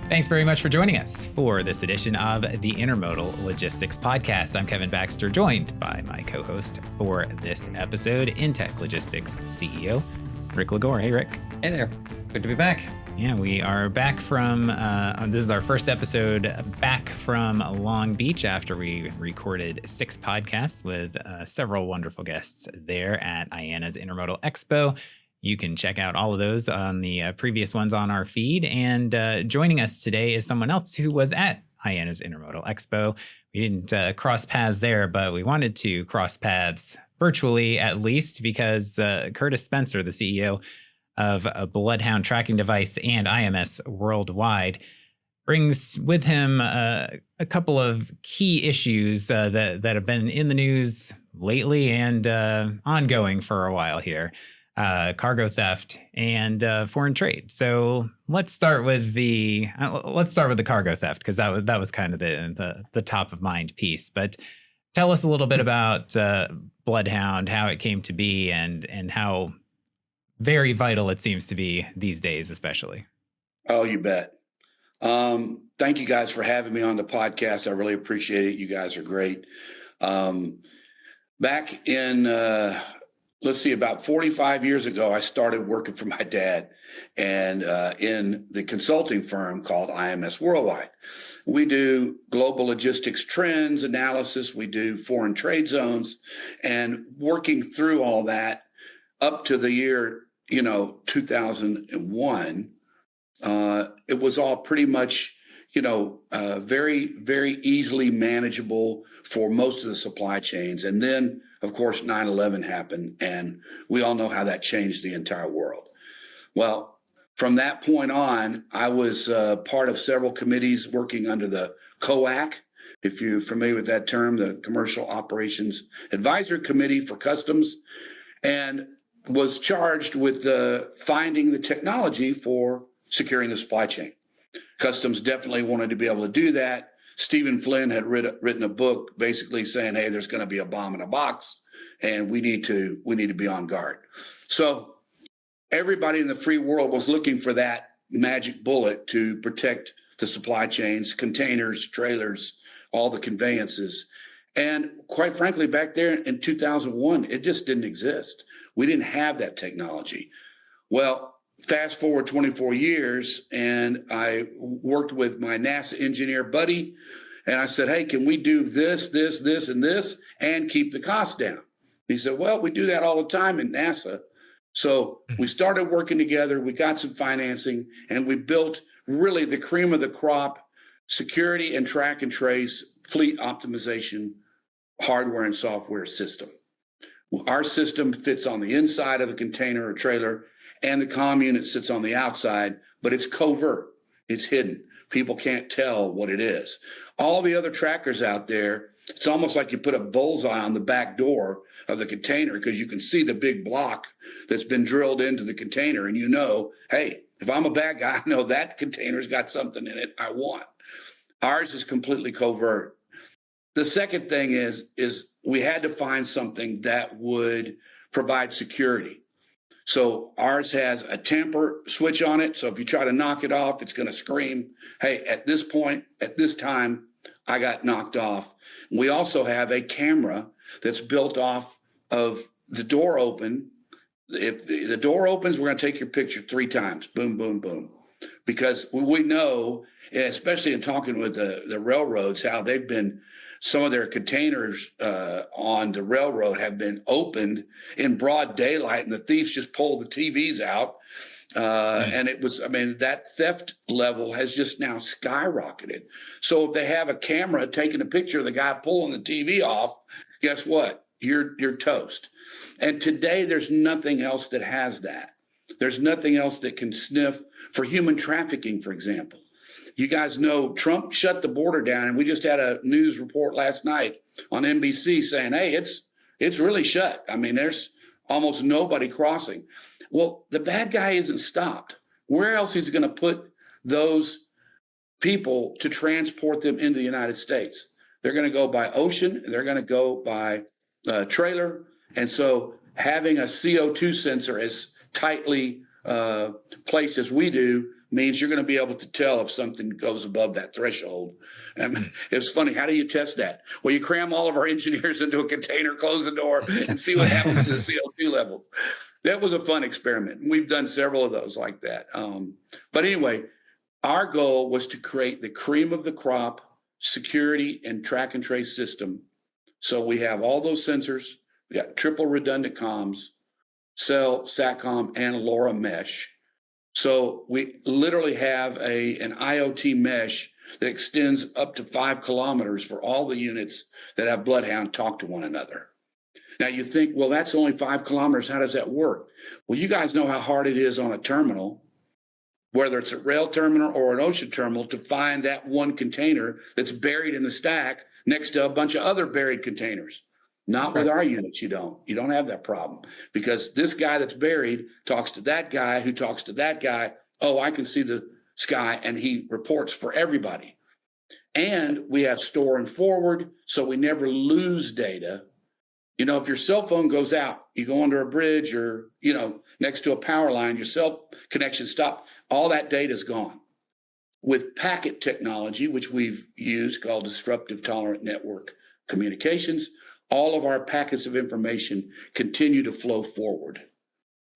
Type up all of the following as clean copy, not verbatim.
Thanks very much for joining us for this edition of the Intermodal Logistics Podcast. I'm Kevin Baxter, joined by my co-host for this episode, Intech Logistics CEO, Rick Lagore. Hey, Rick. Hey there. Good to be back. Yeah, we are back from, this is our first episode back from Long Beach after we recorded 6 podcasts with several wonderful guests there at IANA's Intermodal Expo. You can check out all of those on the previous ones on our feed. And joining us today is someone else who was at IANA's Intermodal Expo. We didn't cross paths there, but we wanted to cross paths virtually at least because Curtis Spencer, the CEO of Bloodhound Tracking Device and IMS Worldwide, brings with him a couple of key issues that have been in the news lately and ongoing for a while here. Cargo theft and foreign trade. So let's start with the cargo theft, because that was kind of the top of mind piece. But tell us a little bit about Bloodhound, how it came to be, and how very vital it seems to be these days, especially. Oh, you bet. Thank you guys for having me on the podcast. I really appreciate it. You guys are great. Back in about 45 years ago, I started working for my dad and in the consulting firm called IMS Worldwide. We do global logistics trends analysis. We do foreign trade zones, and working through all that up to the year, 2001, it was all pretty much, very, very easily manageable for most of the supply chains. And then, of course, 9/11 happened, and we all know how that changed the entire world. Well, from that point on, I was part of several committees working under the COAC, if you're familiar with that term, the Commercial Operations Advisory Committee for Customs, and was charged with finding the technology for securing the supply chain. Customs definitely wanted to be able to do that. Stephen Flynn had written a book basically saying, hey, there's going to be a bomb in a box and we need to be on guard. So everybody in the free world was looking for that magic bullet to protect the supply chains, containers, trailers, all the conveyances. And quite frankly, back there in 2001, it just didn't exist. We didn't have that technology. Well, fast forward 24 years, and I worked with my NASA engineer buddy, and I said, hey, can we do this, this, this, and this, and keep the cost down? He said, well, we do that all the time in NASA. So we started working together, we got some financing, and we built really the cream of the crop security and track and trace fleet optimization hardware and software system. Our system fits on the inside of the container or trailer, and the comm unit sits on the outside, but it's covert. It's hidden. People can't tell what it is. All the other trackers out there, it's almost like you put a bullseye on the back door of the container because you can see the big block that's been drilled into the container, and hey, if I'm a bad guy, I know that container's got something in it I want. Ours is completely covert. The second thing is we had to find something that would provide security. So ours has a tamper switch on it. So if you try to knock it off, it's going to scream, hey, at this point, at this time, I got knocked off. We also have a camera that's built off of the door open. If the door opens, we're going to take your picture 3 times. Boom, boom, boom. Because we know, especially in talking with the railroads, how they've been, some of their containers on the railroad have been opened in broad daylight, and the thieves just pull the TVs out. And it was, that theft level has just now skyrocketed. So if they have a camera taking a picture of the guy pulling the TV off, guess what? You're toast. And today there's nothing else that has that. There's nothing else that can sniff for human trafficking, for example. You guys know Trump shut the border down, and we just had a news report last night on NBC saying, hey, it's really shut. There's almost nobody crossing. Well, the bad guy isn't stopped. Where else is he going to put those people to transport them into the United States? They're going to go by ocean, and they're going to go by trailer. And so having a CO2 sensor as tightly placed as we do means you're going to be able to tell if something goes above that threshold. And it's funny. How do you test that? Well, you cram all of our engineers into a container, close the door, and see what happens to the CO2 level. That was a fun experiment. We've done several of those like that. But anyway, our goal was to create the cream of the crop security and track and trace system. So we have all those sensors. We got triple redundant comms, cell, SATCOM, and LoRa mesh. So we literally have an IoT mesh that extends up to 5 kilometers for all the units that have Bloodhound talk to one another. Now you think, well, that's only 5 kilometers. How does that work? Well, you guys know how hard it is on a terminal, whether it's a rail terminal or an ocean terminal, to find that one container that's buried in the stack next to a bunch of other buried containers. Not with our units, you don't. You don't have that problem, because this guy that's buried talks to that guy who talks to that guy. Oh, I can see the sky, and he reports for everybody. And we have store and forward, so we never lose data. You know, if your cell phone goes out, you go under a bridge or, you know, next to a power line, your cell connection stopped, all that data is gone. With packet technology, which we've used, called disruptive tolerant network communications, all of our packets of information continue to flow forward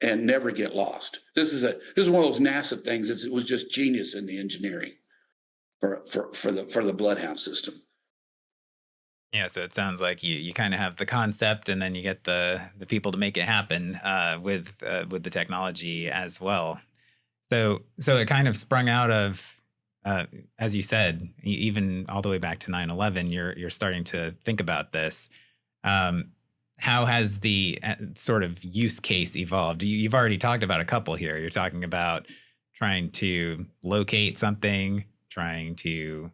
and never get lost. This is one of those NASA things. It was just genius in the engineering for the Bloodhound system. Yeah, so it sounds like you kind of have the concept, and then you get the people to make it happen with the technology as well. So it kind of sprung out of, as you said, even all the way back to 9/11. You're starting to think about this. How has the sort of use case evolved? You've already talked about a couple here. You're talking about trying to locate something, trying to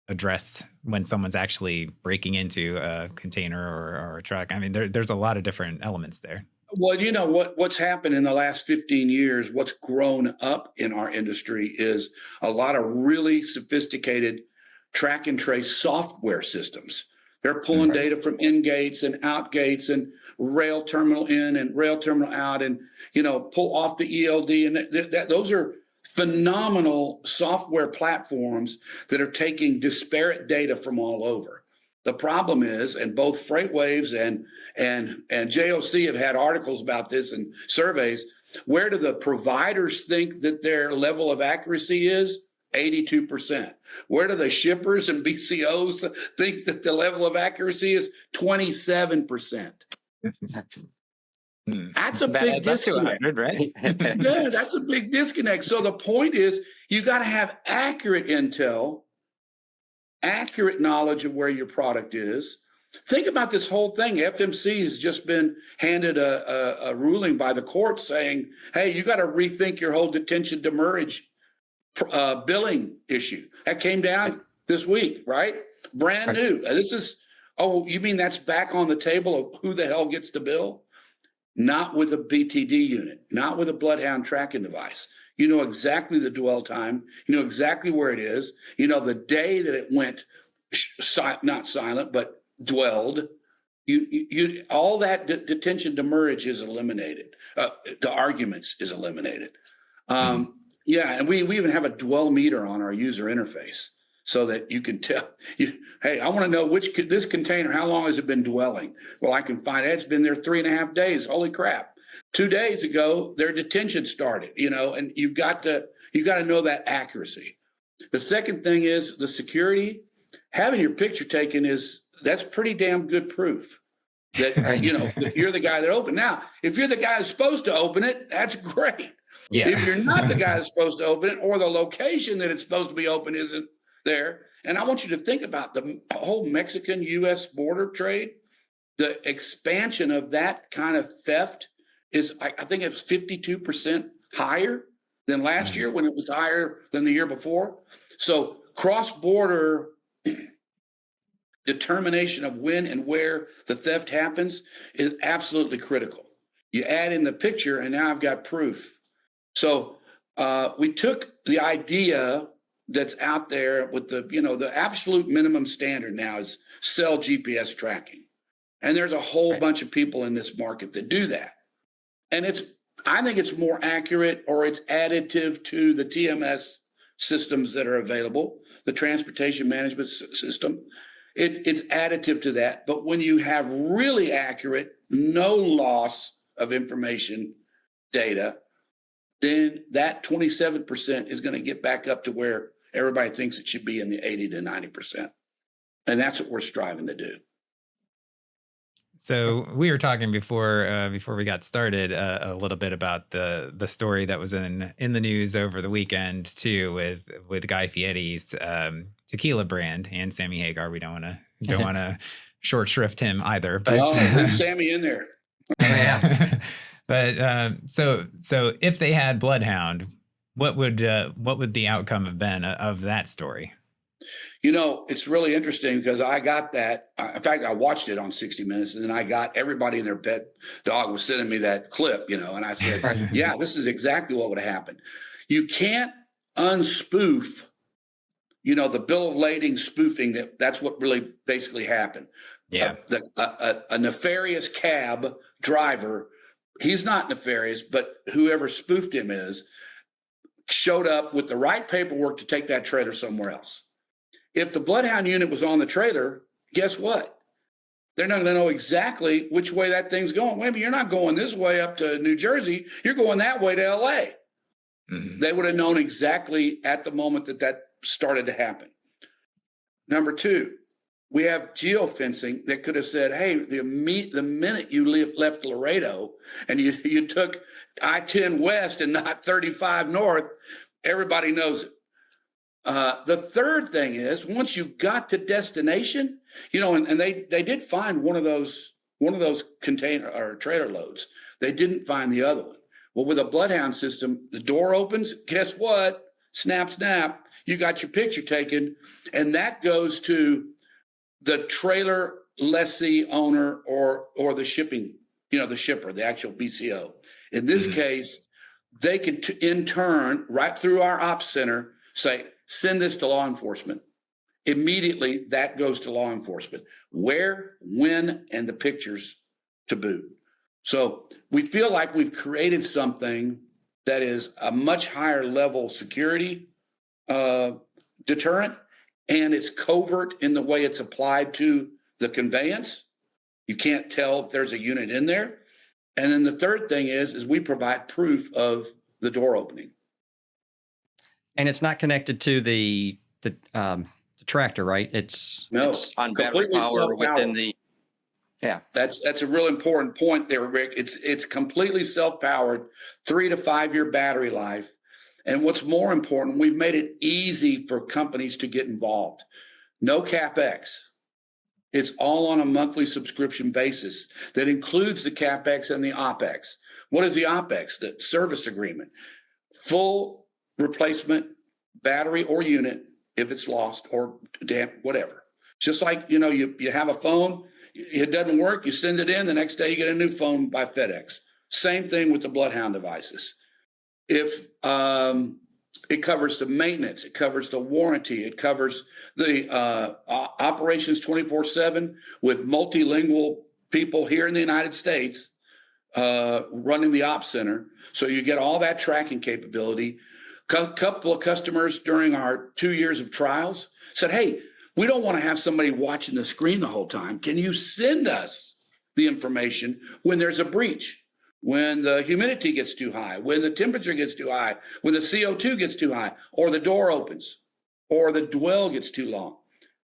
address when someone's actually breaking into a container or a truck. I mean, there's a lot of different elements there. Well, you know what's happened in the last 15 years, what's grown up in our industry is a lot of really sophisticated track and trace software systems. They're pulling data from in gates and out gates and rail terminal in and rail terminal out, and, you know, pull off the ELD. And those are phenomenal software platforms that are taking disparate data from all over. The problem is, and both FreightWaves and JOC have had articles about this and surveys, where do the providers think that their level of accuracy is? 82%. Where do the shippers and BCOs think that the level of accuracy is? 27%. That's a big disconnect, right? Yeah, that's a big disconnect. So the point is, you got to have accurate intel, accurate knowledge of where your product is. Think about this whole thing. FMC has just been handed a ruling by the court saying, hey, you got to rethink your whole detention demurrage billing issue. That came down this week, right? Brand new. This is, oh, you mean that's back on the table of who the hell gets the bill? Not with a BTD unit, not with a Bloodhound Tracking Device. You know exactly the dwell time. You know exactly where it is. You know the day that it went not silent, but dwelled. You all that detention demurrage is eliminated. The arguments is eliminated. Yeah, and we even have a dwell meter on our user interface so that you can tell, hey, I want to know this container, how long has it been dwelling? Well, I can find it's been there 3.5 days. Holy crap. 2 days ago, their detention started, you know, and you've got to know that accuracy. The second thing is the security. Having your picture taken that's pretty damn good proof that, you know, if you're the guy that opened. Now, if you're the guy that's supposed to open it, that's great. Yeah. If you're not the guy that's supposed to open it, or the location that it's supposed to be open isn't there. And I want you to think about the whole Mexican-U.S. border trade. The expansion of that kind of theft is, I think it's 52% higher than last year, when it was higher than the year before. So cross-border determination of when and where the theft happens is absolutely critical. You add in the picture, and now I've got proof. So we took the idea that's out there with the absolute minimum standard now is cell GPS tracking. And there's a whole bunch of people in this market that do that. And it's I think it's more accurate, or it's additive to the TMS systems that are available, the transportation management system. It's additive to that. But when you have really accurate, no loss of information data, then that 27% is going to get back up to where everybody thinks it should be, in the 80 to 90%. And that's what we're striving to do. So we were talking before we got started a little bit about the story that was in the news over the weekend too, with Guy Fieri's tequila brand and Sammy Hagar. We don't want to short shrift him either. But leave Sammy in there. Yeah. But so if they had Bloodhound, what would the outcome have been of that story? It's really interesting because I got that. In fact, I watched it on 60 Minutes, and then I got everybody and their pet dog was sending me that clip, and I said, yeah, this is exactly what would happen. You can't unspoof, the bill of lading spoofing. That's what really basically happened. Yeah. A nefarious cab driver, he's not nefarious, but whoever spoofed him showed up with the right paperwork to take that trailer somewhere else. If the Bloodhound unit was on the trailer, guess what? They're not going to know exactly which way that thing's going. Wait a minute, you're not going this way up to New Jersey. You're going that way to LA. Mm-hmm. They would have known exactly at the moment that started to happen. Number two, we have geofencing that could have said, hey, the minute you left Laredo and you took I-10 West and not 35 North, everybody knows it. The third thing is, once you got to destination, and they did find one of those container or trailer loads. They didn't find the other one. Well, with a Bloodhound system, the door opens. Guess what? Snap, snap. You got your picture taken, and that goes to the trailer lessee owner or the shipping, the shipper, the actual BCO. In this case, they can in turn, right through our ops center, say, send this to law enforcement. Immediately, that goes to law enforcement. Where, when, and the pictures to boot. So we feel like we've created something that is a much higher level security deterrent, and it's covert in the way it's applied to the conveyance. You can't tell if there's a unit in there. And then the third thing is we provide proof of the door opening. And it's not connected to the tractor, right? It's on battery power within the. Yeah, that's a real important point there, Rick. It's completely self-powered, 3 to 5 year battery life. And what's more important, we've made it easy for companies to get involved. No CapEx. It's all on a monthly subscription basis that includes the CapEx and the OpEx. What is the OpEx? The service agreement. Full replacement battery or unit if it's lost or damp, whatever. Just like, you have a phone, it doesn't work, you send it in, the next day you get a new phone by FedEx. Same thing with the Bloodhound devices. If it covers the maintenance, it covers the warranty, it covers the operations 24/7 with multilingual people here in the United States running the ops center. So you get all that tracking capability. Couple of customers during our 2 years of trials said, hey, we don't want to have somebody watching the screen the whole time. Can you send us the information when there's a breach, when the humidity gets too high, when the temperature gets too high, when the CO2 gets too high, or the door opens, or the dwell gets too long?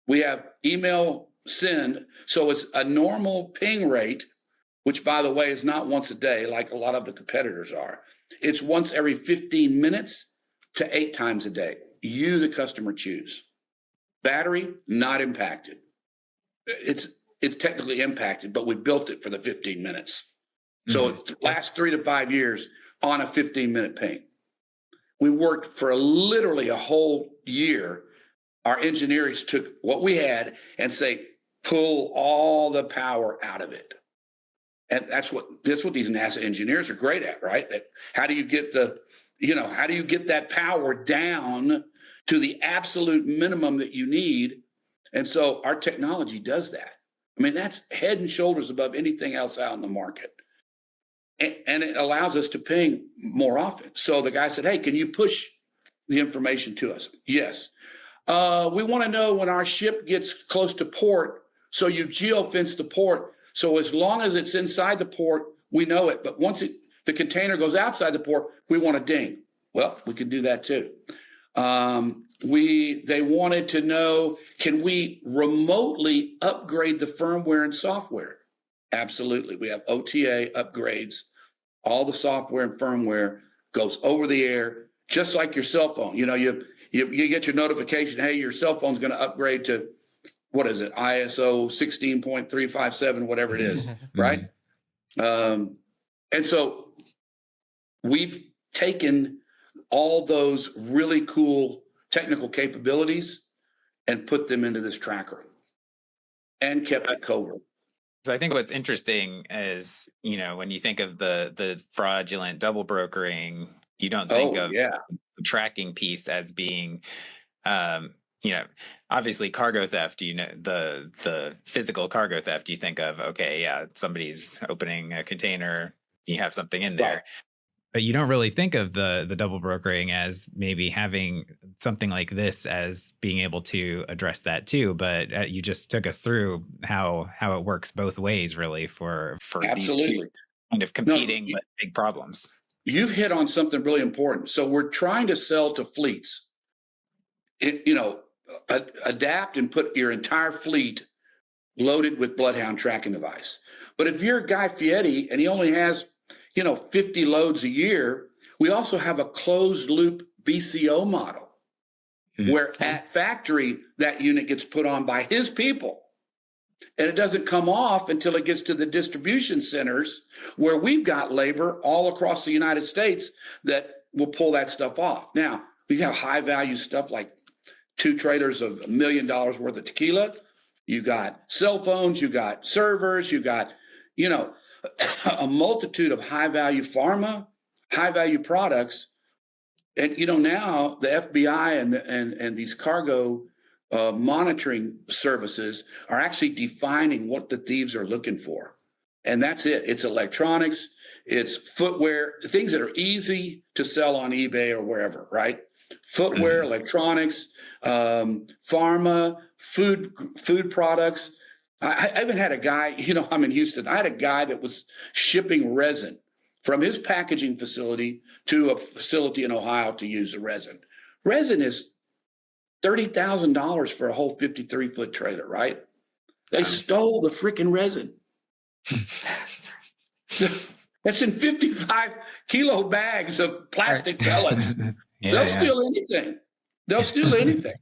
We have email send. So it's a normal ping rate, which, by the way, is not once a day like a lot of the competitors are. It's once every 15 minutes to 8 times a day. You, the customer, choose. Battery, not impacted. It's technically impacted, but we built it for the 15 minutes. So it lasts 3 to 5 years on a 15-minute ping. We worked for literally a whole year. Our engineers took what we had and pull all the power out of it. And that's what these NASA engineers are great at, right? How do you get that power down to the absolute minimum that you need? And so our technology does that. I mean, that's head and shoulders above anything else out in the market. and it allows us to ping more often. So the guy said, hey, can you push the information to us? Yes. We want to know when our ship gets close to port, so you geofence the port. So as long as it's inside the port, we know it. But once the container goes outside the port, we want a ding. Well, we can do that too. They wanted to know, can we remotely upgrade the firmware and software? Absolutely. We have OTA upgrades. All the software and firmware goes over the air, just like your cell phone. You know, you get your notification, hey, your cell phone's going to upgrade to, what is it, ISO 16.357, whatever it is, right? And so we've taken all those really cool technical capabilities and put them into this tracker and kept it covert. So I think what's interesting is, you know, when you think of the fraudulent double brokering, you don't think of the tracking piece as being, you know, obviously cargo theft, you know, the physical cargo theft, you think of, okay, yeah, somebody's opening a container, you have something in there. Right. But you don't really think of the double brokering as maybe having something like this as being able to address that too. But you just took us through how it works both ways, really, for these two kind of competing but big problems. You've hit on something really important. So we're trying to sell to fleets. Adapt and put your entire fleet loaded with Bloodhound Tracking Device. But if you're a guy Fieri and he only has 50 loads a year, we also have a closed loop BCO model where at factory, that unit gets put on by his people. And it doesn't come off until it gets to the distribution centers where we've got labor all across the United States that will pull that stuff off. Now, we have high value stuff like 2 trailers of $1 million worth of tequila. You got cell phones, you got servers, you got, a multitude of high-value pharma, high-value products. And, now the FBI and these cargo monitoring services are actually defining what the thieves are looking for. And that's it. It's electronics, it's footwear, things that are easy to sell on eBay or wherever, right? Footwear, electronics, pharma, food products. I even had a guy, I'm in Houston. I had a guy that was shipping resin from his packaging facility to a facility in Ohio to use the resin. Resin is $30,000 for a whole 53-foot trailer, right? They stole the freaking resin. That's in 55-kilo bags of plastic pellets. They'll steal anything. They'll steal anything.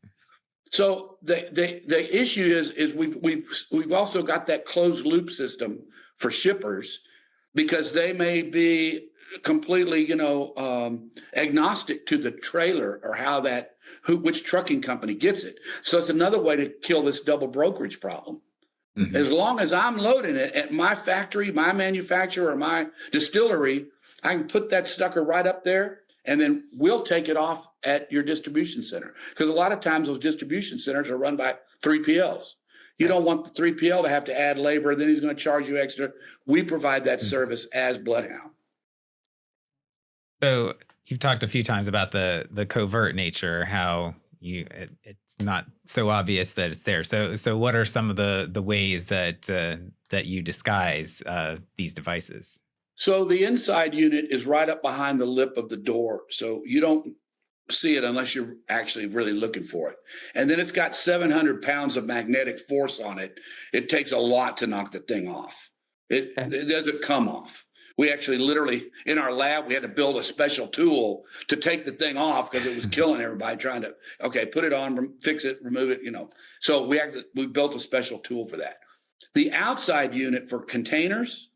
So the issue is we've also got that closed loop system for shippers because they may be completely agnostic to the trailer or how which trucking company gets it. So it's another way to kill this double brokerage problem. Mm-hmm. As long as I'm loading it at my factory, my manufacturer, or my distillery, I can put that sucker right up there. And then we'll take it off at your distribution center. Because a lot of times those distribution centers are run by 3PLs. You don't want the 3PL to have to add labor, then he's going to charge you extra. We provide that service as Bloodhound. So you've talked a few times about the covert nature, how it's not so obvious that it's there. So what are some of the ways that you disguise these devices? So the inside unit is right up behind the lip of the door. So you don't see it unless you're actually really looking for it. And then it's got 700 pounds of magnetic force on it. It takes a lot to knock the thing off. It doesn't come off. We actually literally, in our lab, we had to build a special tool to take the thing off because it was killing everybody trying to, put it on, fix it, remove it, So we built a special tool for that. The outside unit for containers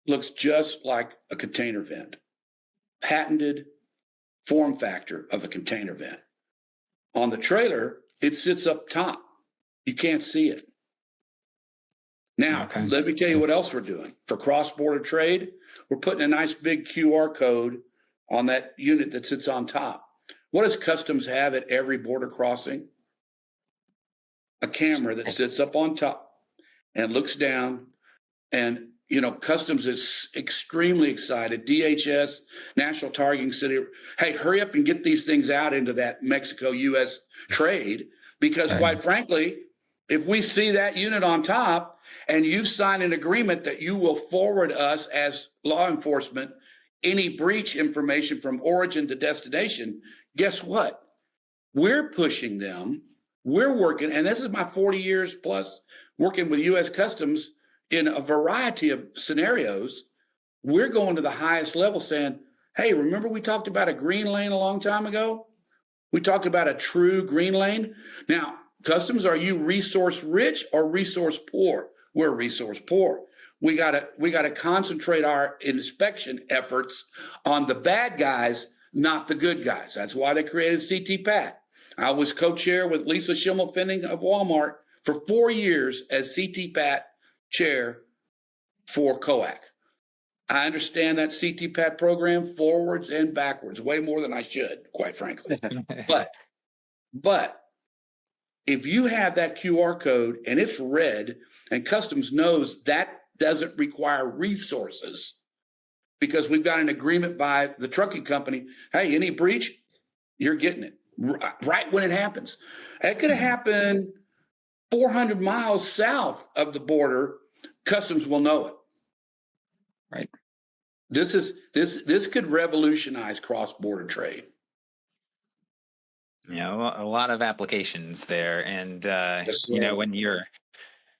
looks just like a container vent. Patented form factor of a container vent. On the trailer, it sits up top. You can't see it. Now, let me tell you what else we're doing. For cross-border trade, we're putting a nice big QR code on that unit that sits on top. What does Customs have at every border crossing? A camera that sits up on top and looks down and Customs is extremely excited. DHS, National Targeting City, hey, hurry up and get these things out into that Mexico-U.S. trade, because quite frankly, if we see that unit on top and you've signed an agreement that you will forward us as law enforcement any breach information from origin to destination, guess what? We're pushing them. We're working, and this is my 40 years plus working with U.S. Customs in a variety of scenarios. We're going to the highest level saying, hey, remember we talked about a green lane a long time ago? We talked about a true green lane. Now, Customs, are you resource rich or resource poor? We're resource poor. We gotta concentrate our inspection efforts on the bad guys, not the good guys. That's why they created CT-PAT. I was co-chair with Lisa Schimmelfending of Walmart for 4 years as CT-PAT chair for COAC. I understand that CT-PAT program forwards and backwards, way more than I should, quite frankly. But if you have that QR code and it's red and Customs knows that doesn't require resources, because we've got an agreement by the trucking company, hey, any breach, you're getting it right when it happens. It could have happened 400 miles south of the border. Customs will know it. Right. This could revolutionize cross-border trade. A lot of applications there, and Yes,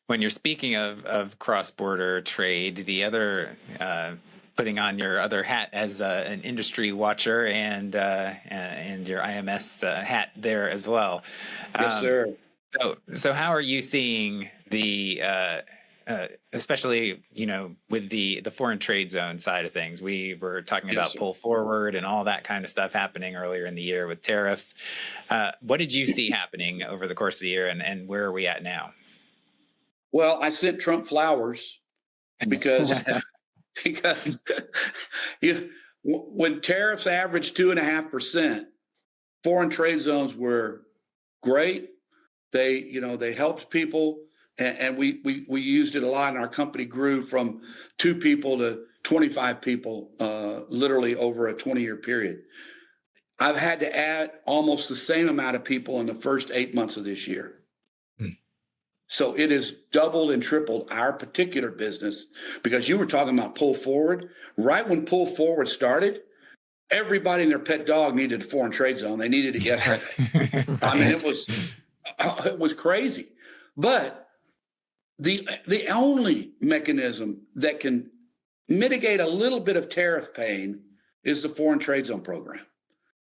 when you're speaking of cross-border trade, the other putting on your other hat as an industry watcher and your IMS hat there as well. Yes, sir. So how are you seeing the especially with the foreign trade zone side of things? We were talking about pull forward and all that kind of stuff happening earlier in the year with tariffs. What did you see happening over the course of the year, and where are we at now? Well, I sent Trump flowers because when tariffs averaged 2.5%, foreign trade zones were great. They helped people, and we used it a lot, and our company grew from 2 people to 25 people, literally over a 20-year period. I've had to add almost the same amount of people in the first 8 months of this year. So it has doubled and tripled our particular business, because you were talking about pull forward. Right when pull forward started, everybody and their pet dog needed a foreign trade zone. They needed it yesterday. Right. I mean, it was crazy. But the only mechanism that can mitigate a little bit of tariff pain is the foreign trade zone program.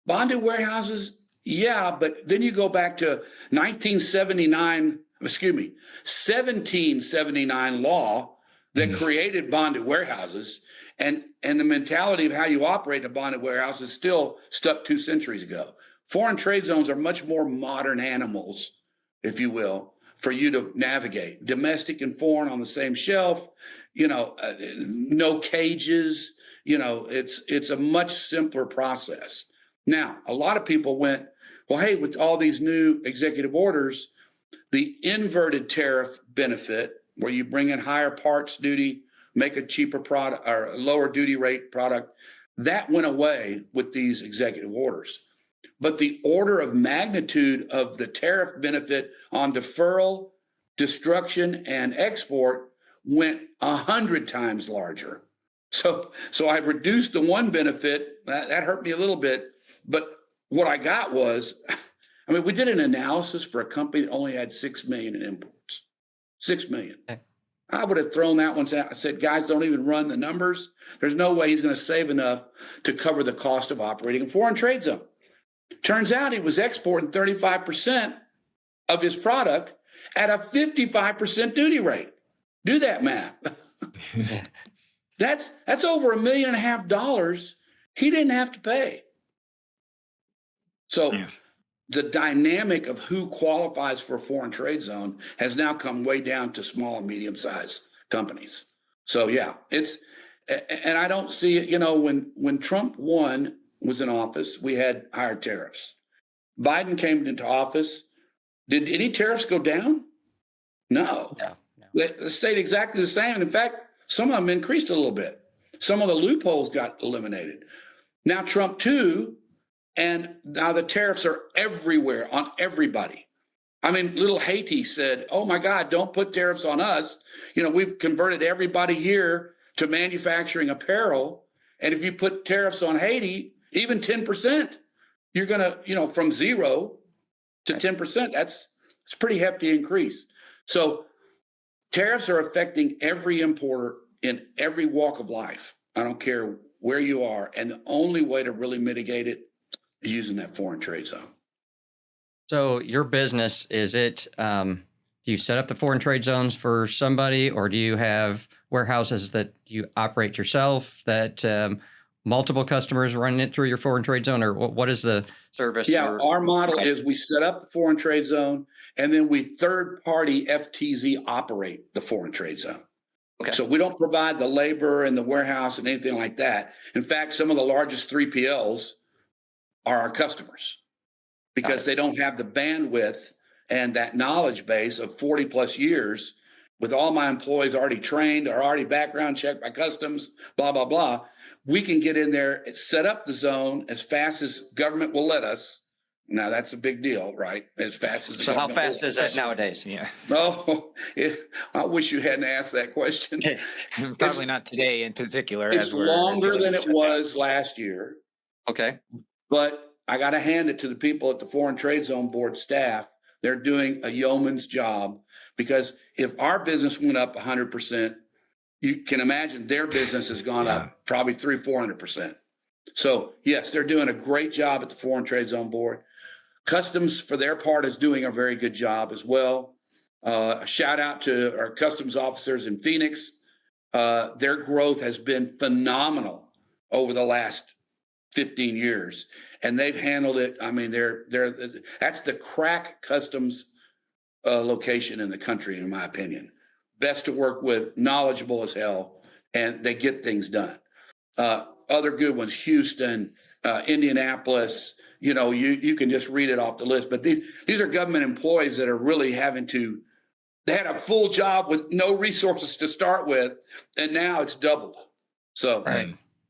Bonded warehouses, yeah, but then you go back to 1779 law that created bonded warehouses, and the mentality of how you operate in a bonded warehouse is still stuck 2 centuries ago. Foreign trade zones are much more modern animals, if you will, for you to navigate. Domestic and foreign on the same shelf, no cages, it's a much simpler process. Now, a lot of people went, well, hey, with all these new executive orders, the inverted tariff benefit, where you bring in higher parts duty, make a cheaper product or a lower duty rate product, that went away with these executive orders. But the order of magnitude of the tariff benefit on deferral, destruction, and export went 100 times larger. So I reduced the one benefit. That hurt me a little bit. But what I got was, we did an analysis for a company that only had 6 million in imports. 6 million. Okay. I would have thrown that one out. I said, guys, don't even run the numbers. There's no way he's going to save enough to cover the cost of operating a foreign trade zone. Turns out he was exporting 35% of his product at a 55% duty rate. Do that math. That's over $1.5 million he didn't have to pay. So the dynamic of who qualifies for a foreign trade zone has now come way down to small and medium-sized companies. So and I don't see it, when Trump was in office, we had higher tariffs. Biden came into office. Did any tariffs go down? No. They stayed exactly the same. And in fact, Some of them increased a little bit. Some of the loopholes got eliminated. Now Trump 2, and now the tariffs are everywhere on everybody. I mean, little Haiti said, oh my God, don't put tariffs on us. We've converted everybody here to manufacturing apparel. And if you put tariffs on Haiti, even 10%, you're going to, from 0 to 10%, it's a pretty hefty increase. So tariffs are affecting every importer in every walk of life. I don't care where you are. And the only way to really mitigate it is using that foreign trade zone. So your business, is it, do you set up the foreign trade zones for somebody, or do you have warehouses that you operate yourself, that multiple customers run it through your foreign trade zone, or what is the service? Yeah, our model is we set up the foreign trade zone, and then we third-party FTZ operate the foreign trade zone. Okay. So we don't provide the labor and the warehouse and anything like that. In fact, some of the largest 3PLs are our customers because they don't have the bandwidth and that knowledge base of 40 plus years with all my employees already trained or already background checked by customs, blah, blah, blah. We can get in there and set up the zone as fast as government will let us. Now that's a big deal, right? As fast as. So how fast is that nowadays? Yeah. No, I wish you hadn't asked that question. Probably not today in particular. It's longer than it was last year. Okay. But I got to hand it to the people at the Foreign Trade Zone Board staff. They're doing a yeoman's job, because if our business went up 100%, you can imagine their business has gone up probably 300-400%. So yes, they're doing a great job at the Foreign Trade Zone Board. Customs, for their part, is doing a very good job as well. A shout out to our customs officers in Phoenix. Their growth has been phenomenal over the last 15 years, and they've handled it. I mean, that's the crack customs location in the country, in my opinion. Best to work with, knowledgeable as hell, and they get things done. Other good ones: Houston, Indianapolis. You can just read it off the list. But these are government employees that are really they had a full job with no resources to start with, and now it's doubled. So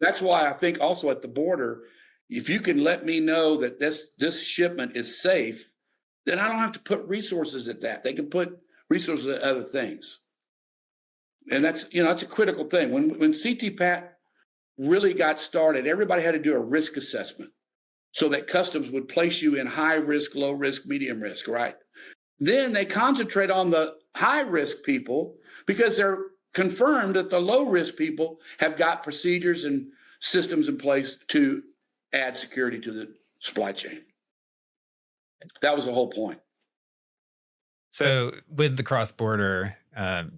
that's why I think also at the border, if you can let me know that this shipment is safe, then I don't have to put resources at that. They can put resources at other things. And that's a critical thing. When CTPAT really got started, everybody had to do a risk assessment so that customs would place you in high risk, low risk, medium risk, right? Then they concentrate on the high risk people because they're confirmed that the low risk people have got procedures and systems in place to add security to the supply chain. That was the whole point. So with the cross-border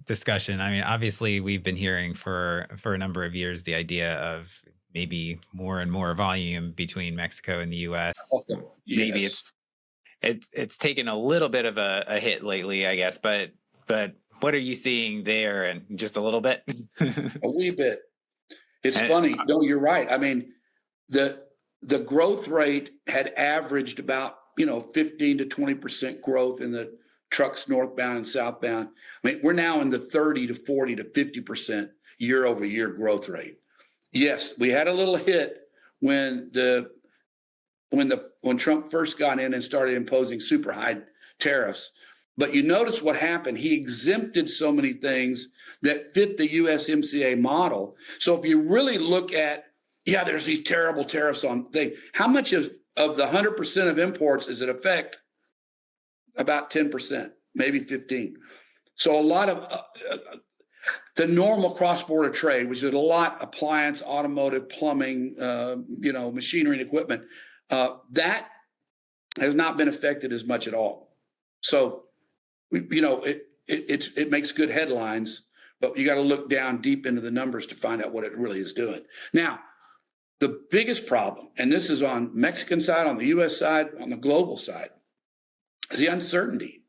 discussion, I mean, obviously we've been hearing for a number of years the idea of maybe more and more volume between Mexico and the U.S. Yes. Maybe it's taken a little bit of a hit lately, I guess. But what are you seeing there? And just a little bit? A wee bit. It's funny. No, you're right. I mean, the growth rate had averaged about 15 to 20% growth in the trucks northbound and southbound. I mean, we're now in the 30 to 40 to 50% year over year growth rate. Yes, we had a little hit when Trump first got in and started imposing super high tariffs. But you notice what happened. He exempted so many things that fit the USMCA model. So if you really look at, there's these terrible tariffs on things. How much of the 100% of imports does it affect? About 10%, maybe 15%. So a lot of the normal cross-border trade, which is a lot appliance, automotive, plumbing, machinery and equipment, that has not been affected as much at all. So, it makes good headlines, but you got to look down deep into the numbers to find out what it really is doing. Now, the biggest problem, and this is on Mexican side, on the U.S. side, on the global side, is the uncertainty.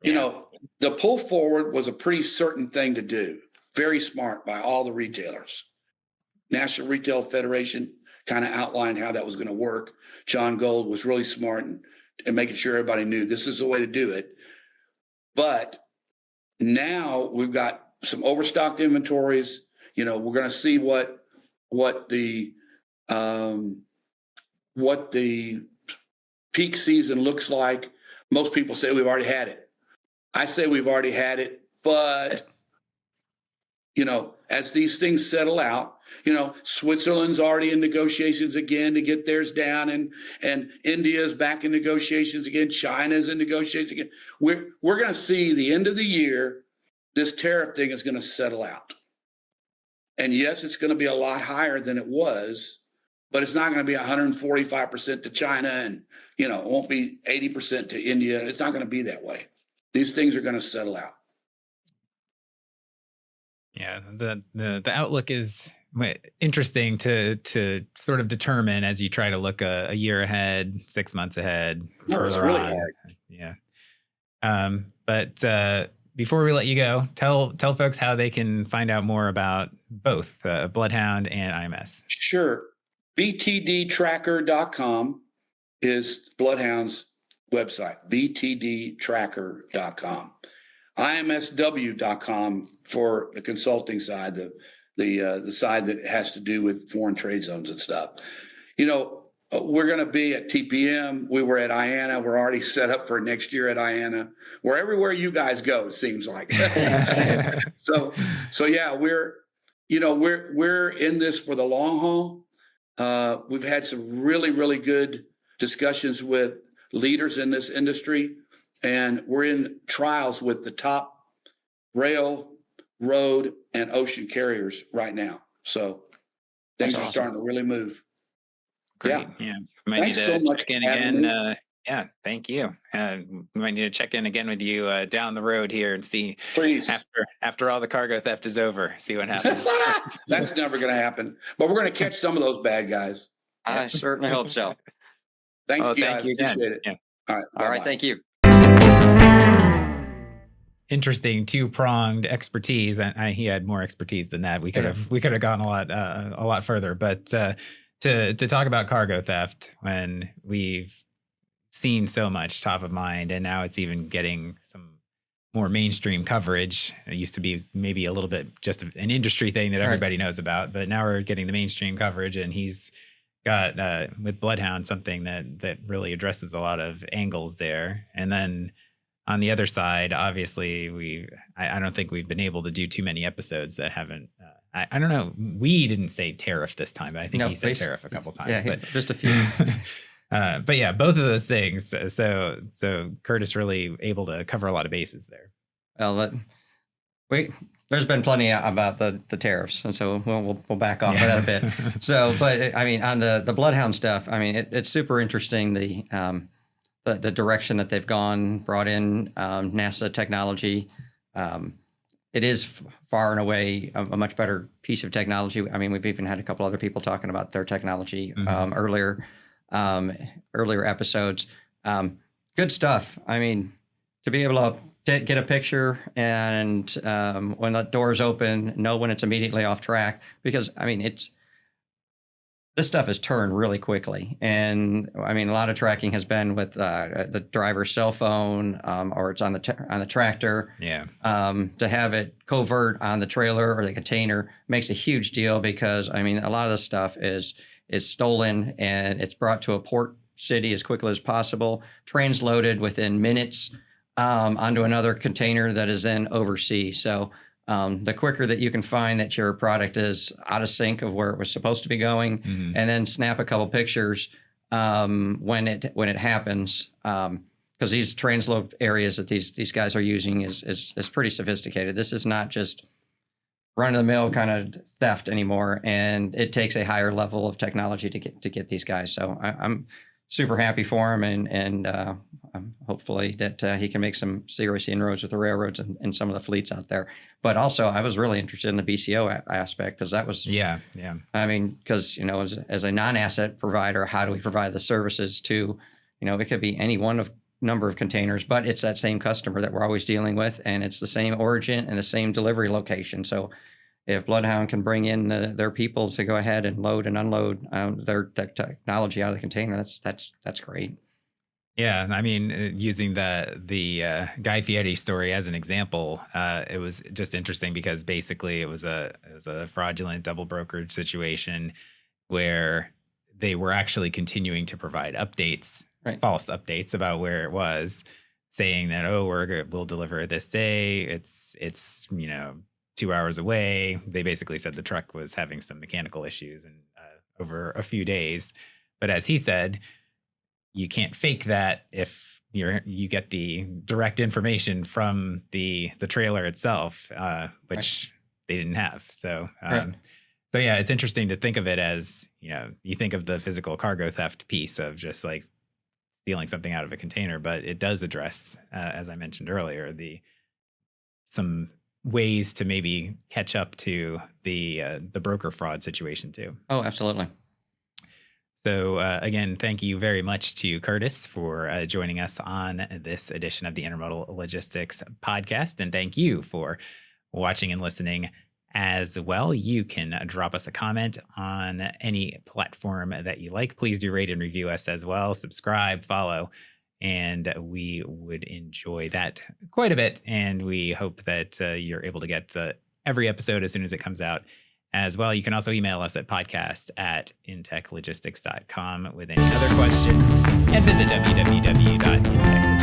Yeah. The pull forward was a pretty certain thing to do. Very smart by all the retailers. National Retail Federation kind of outlined how that was going to work. John Gold was really smart and making sure everybody knew this is the way to do it. But now we've got some overstocked inventories. You know, we're going to see what the peak season looks like. Most people say we've already had it. I say we've already had it, but you know, as these things settle out, you know, Switzerland's already in negotiations again to get theirs down, and India's back in negotiations again. China's in negotiations again. We're going to see the end of the year. This tariff thing is going to settle out, and yes, it's going to be a lot higher than it was, but it's not going to be 145% to China, and you know, it won't be 80% to India. It's not going to be that way. These things are going to settle out. Yeah, the outlook is interesting to sort of determine as you try to look a year ahead, 6 months ahead. It's really hard. Yeah. But before we let you go, tell folks how they can find out more about both Bloodhound and IMS. Sure. BTDtracker.com is Bloodhound's website, btdtracker.com. IMSW.com for the consulting side, the side that has to do with foreign trade zones and stuff. You know, we're going to be at TPM. We were at IANA. We're already set up for next year at IANA. We're everywhere you guys go, it seems like. So yeah, we're in this for the long haul. We've had some really, really good discussions with leaders in this industry. And we're in trials with the top rail, road, and ocean carriers right now. So things are starting to really move. Great. Yeah. We might Thanks need so to much check in for having again. me. Yeah, thank you. We might need to check in again with you down the road here and see Please. after all the cargo theft is over, see what happens. That's never going to happen. But we're going to catch some of those bad guys. I certainly hope so. Thanks, guys. Thank you again. Appreciate it. Yeah. All right. All right. Thank you. Interesting two-pronged expertise, and he had more expertise than that. We could have gone a lot further, but to talk about cargo theft when we've seen so much top of mind, and now it's even getting some more mainstream coverage. It used to be maybe a little bit just an industry thing that everybody knows about, but now we're getting the mainstream coverage, and he's got with Bloodhound something that really addresses a lot of angles there. And then on the other side, obviously, I don't think we've been able to do too many episodes that haven't. I don't know. We didn't say tariff this time, but I think he said tariff a couple times. Yeah, but just a few. But yeah, both of those things. So Curtis really able to cover a lot of bases there. Well, there's been plenty about the tariffs, and so we'll back off of that a bit. So, but I mean, on the Bloodhound stuff, I mean, it's super interesting. The direction that they've gone, brought in NASA technology. It is far and away a much better piece of technology. I mean, we've even had a couple other people talking about their technology earlier episodes. Good stuff. I mean, to be able to get a picture and when the doors open, know when it's immediately off track, because I mean, this stuff is turned really quickly. And I mean, a lot of tracking has been with the driver's cell phone or it's on the tractor. Yeah. To have it covert on the trailer or the container makes a huge deal, because I mean, a lot of this stuff is stolen and it's brought to a port city as quickly as possible, transloaded within minutes onto another container that is then overseas. So the quicker that you can find that your product is out of sync of where it was supposed to be going, and then snap a couple pictures when it happens, because these transload areas that these guys are using is pretty sophisticated. This is not just run-of-the-mill kind of theft anymore, and it takes a higher level of technology to get these guys. So I'm super happy for him, and hopefully that he can make some serious inroads with the railroads and some of the fleets out there. But also, I was really interested in the BCO aspect, because that was yeah. I mean, because as a non-asset provider, how do we provide the services to, it could be any one of number of containers, but it's that same customer that we're always dealing with, and it's the same origin and the same delivery location. So if Bloodhound can bring in their people to go ahead and load and unload their technology out of the container, that's great. Yeah, I mean, using the Guy Fieri story as an example, it was just interesting because basically it was a fraudulent double brokerage situation where they were actually continuing to provide updates, Right. false updates about where it was, saying that we'll deliver it this day. It's 2 hours away. They basically said the truck was having some mechanical issues and over a few days. But as he said, you can't fake that if you get the direct information from the trailer itself, which they didn't have. So, so yeah, it's interesting to think of it as, you think of the physical cargo theft piece of just like stealing something out of a container, but it does address, as I mentioned earlier, some ways to maybe catch up to the broker fraud situation too. Oh, absolutely. So again, thank you very much to Curtis for joining us on this edition of the Intermodal Logistics Podcast. And thank you for watching and listening as well. You can drop us a comment on any platform that you like. Please do rate and review us as well. Subscribe, follow, and we would enjoy that quite a bit. And we hope that you're able to get every episode as soon as it comes out. As well, you can also email us at podcast@intechlogistics.com with any other questions and visit www.intechlogistics.com